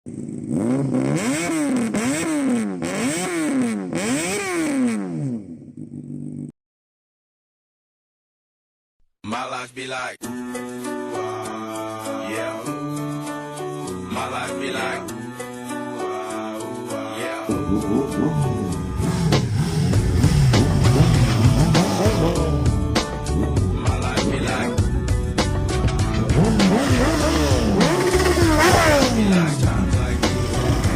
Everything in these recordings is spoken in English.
My life be like, yeah. My life be like, yeah. My life be like, times like these,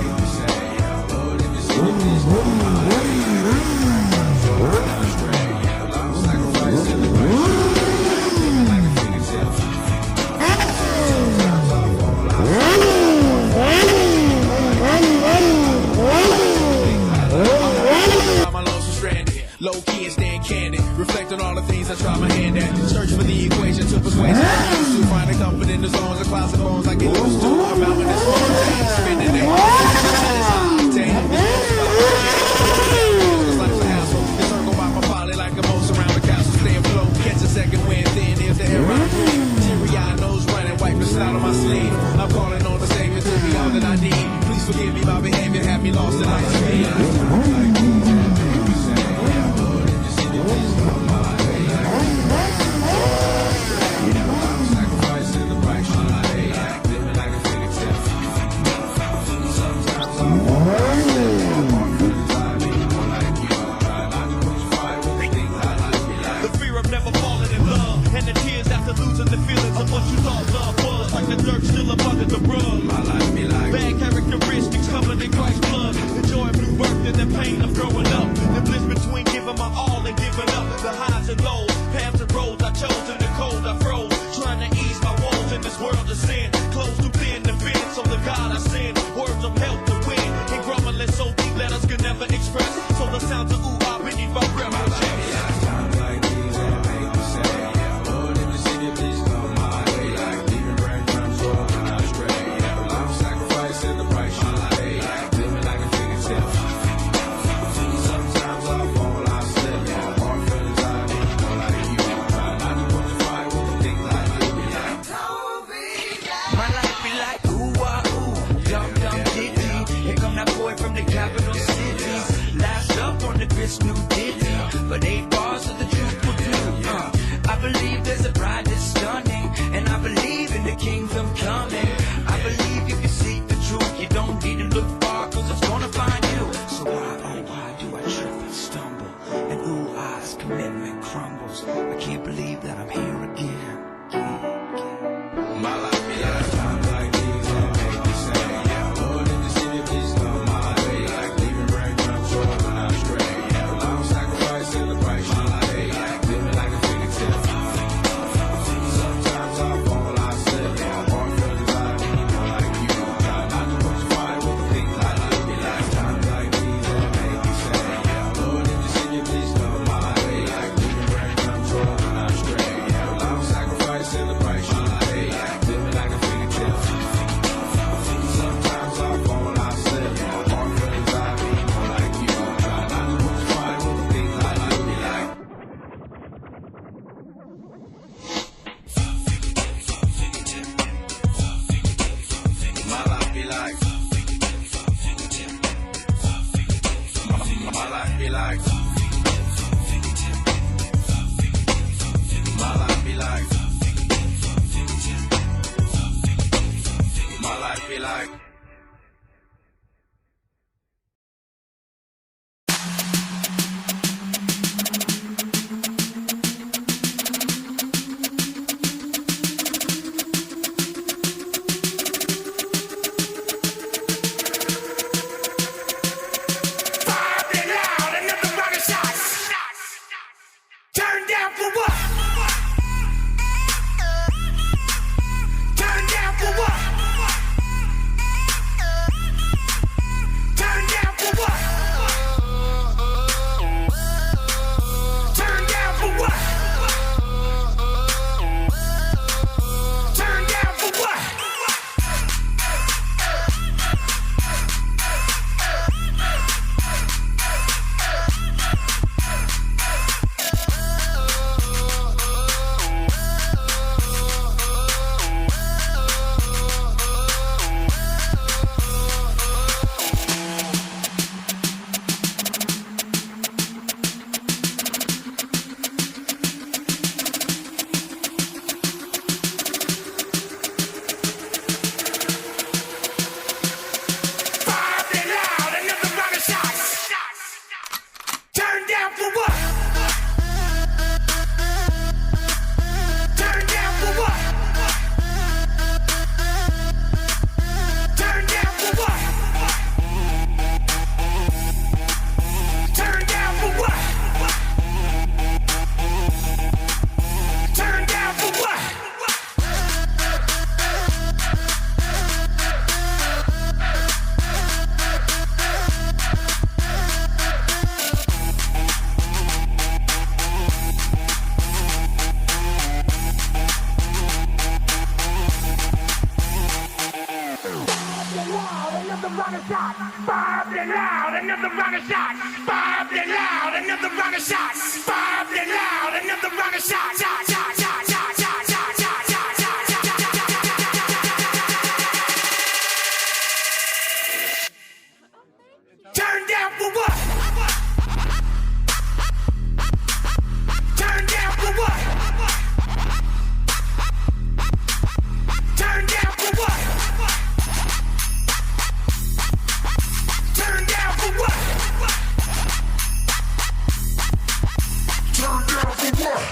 you say, yeah, Lord, if you see the peace, my life be like, yeah, I'm sacrificing the right. Low key and staying candid, reflect on all the things I try my hand at. Search for the equation to persuasion. To find a comfort in the zones of closet bones I get used to. I'm out in this world, spending it. Life's a hassle. Encircled by my poly like a moat around the castle. Stay afloat, catch a second wind, thin is the air I breathe. Teary-eyed nose running, wipe the snot on my sleeve. I'm calling on the Savior to be all that I need. Please forgive me, my behavior had me lost in light speed. round of shot. Bob it loud, another round of shot. Bob it loud, another round of shot. Bob it loud, another round of shot. Shot, shot, shot, shot, shot, shot, shot, shot, shot, shot, shot. Turn down for what? Turn down for what? Turn down for what? Turn down for what? Turn down for what?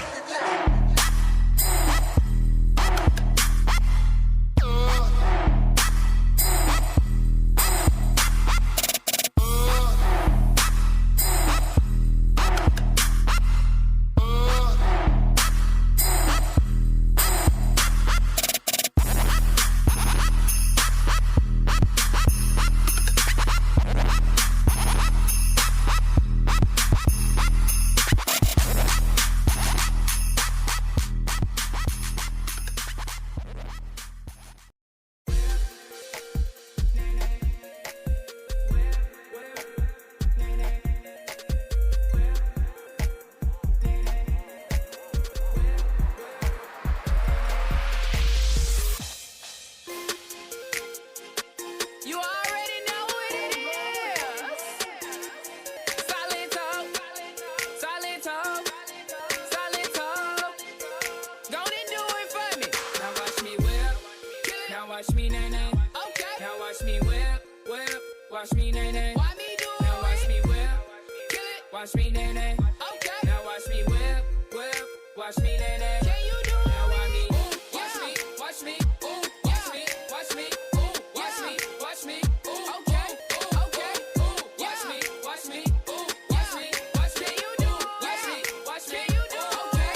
Watch me, nay, nay. Okay. Now watch me whip, whip. Watch me, nay, nay. Why me do it? Now watch me whip. Kill it. Watch me, nay, nay. Okay. Now watch me whip, whip. Watch me, nay, nay. Can you do it? Now watch me. Watch me, watch me. Ooh, watch me, watch me. Ooh, watch me, watch me. Ooh, okay, okay. Ooh, watch me, watch me. Ooh, watch me, watch me. You do it. Watch me, watch me. You do it. Okay.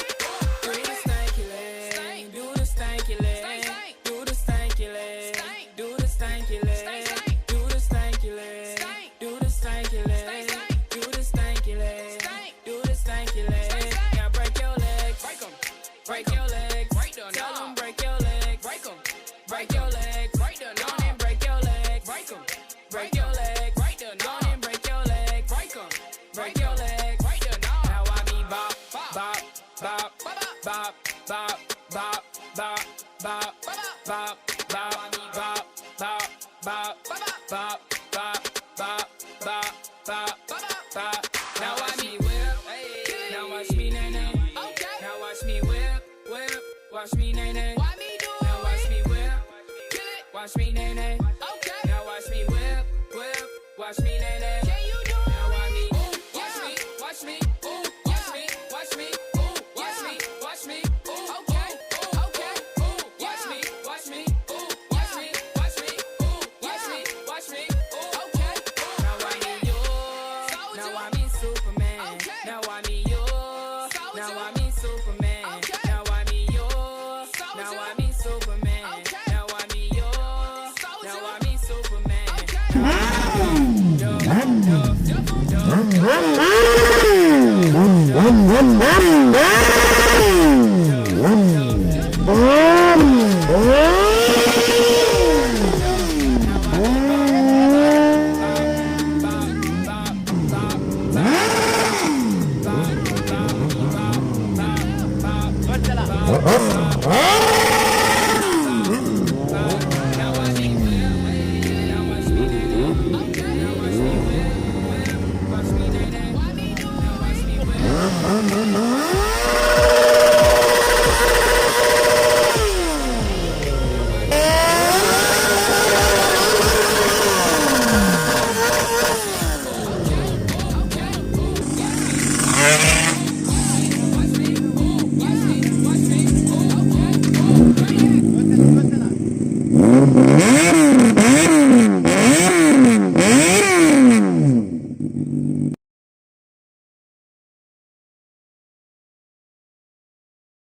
Do the stanky leg. Do the stanky leg. Break your legs, break them. Tell them break your legs, break them. Break your legs, break them. Don't and break your legs, break them. Break your legs, break them. Don't and break your legs, break them. Break your legs, break them. Now I mean bop, bop, bop, bop, bop, bop, bop, bop, bop, bop, bop, I mean bop, bop, bop, bop, bop, bop, bop, bop, bop. Now watch me whip, now watch me nay nay. Now watch me whip, whip. Watch me nay nay. Why me do it? Now watch me whip, kill it. Watch me nay nay. Okay. Now watch me whip, whip. Watch me nay nay. Can you do it? Now watch me, watch me, watch me. Ooh, watch me, watch me. Ooh, watch me, watch me. Ooh, okay, okay. Ooh, watch me, watch me. Ooh, watch me, watch me. Ooh, watch me, watch me. Ooh, okay. Now I me yours. Now I me Superman. Now I me yours. Now I me Superman. Now I me yours. Now I me Superman. Now I me yours. Now I me Superman. Yo, yo, yo, yo, yo.